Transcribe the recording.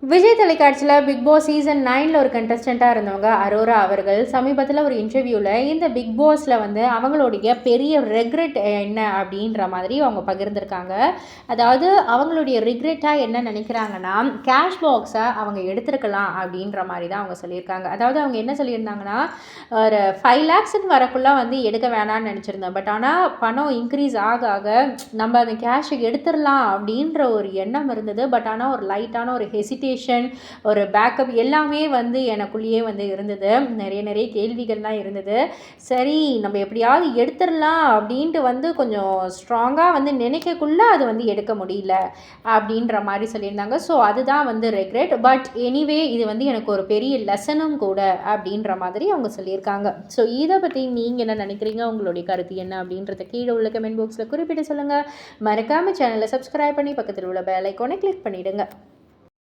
விஜய் தொலைக்காட்சியில் big Boss season 9ல் ஒரு கண்டஸ்டண்ட்டாக இருந்தவங்க அரோரா அவர்கள் சமீபத்தில் ஒரு இன்டர்வியூவில் இந்த பிக் பாஸில் வந்து அவங்களுடைய பெரிய ரெக்ரெட் என்ன அப்படின்ற மாதிரி அவங்க பகிர்ந்திருக்காங்க. அதாவது அவங்களுடைய ரிக்ரெட்டாக என்ன நினைக்கிறாங்கன்னா, கேஷ் பாக்ஸை அவங்க எடுத்திருக்கலாம் அப்படின்ற மாதிரி தான் அவங்க சொல்லியிருக்காங்க. அதாவது அவங்க என்ன சொல்லியிருந்தாங்கன்னா, ஒரு 5 லேக்ஸ்ன்னு வரக்குள்ளே வந்து எடுக்க வேணான்னு நினச்சிருந்தேன். பட் ஆனால் பணம் இன்க்ரீஸ் ஆக ஆக நம்ம அந்த கேஷை எடுத்துடலாம் அப்படின்ற ஒரு எண்ணம் இருந்தது. பட் ஆனால் ஒரு லைட்டான ஒரு ஹெசிடேஷன், ஒரு பேக்கப் எல்லாமே வந்து எனக்குள்ளேயே வந்து இருந்தது. நிறைய கேள்விகள்லாம் இருந்தது. சரி நம்ம எப்படியாவது எடுத்துடலாம் அப்படின்ட்டு வந்து கொஞ்சம் ஸ்ட்ராங்காக வந்து நினைக்கக்குள்ள அது வந்து எடுக்க முடியல அப்படின்ற மாதிரி சொல்லியிருந்தாங்க. ஸோ அதுதான் வந்து ரெக்ரெட். பட் எனிவே இது வந்து எனக்கு ஒரு பெரிய லெசனும் கூட அப்படின்ற மாதிரி அவங்க சொல்லியிருக்காங்க. ஸோ இதை பற்றி நீங்கள் என்ன நினைக்கிறீங்க, உங்களுடைய கருத்து என்ன அப்படின்றத கீழே உள்ள கமெண்ட் பாக்ஸில் குறிப்பிட்டு சொல்லுங்கள். மறக்காமல் சேனலை சப்ஸ்கிரைப் பண்ணி பக்கத்தில் உள்ள பெல் ஐக்கானை கிளிக் பண்ணிவிடுங்க.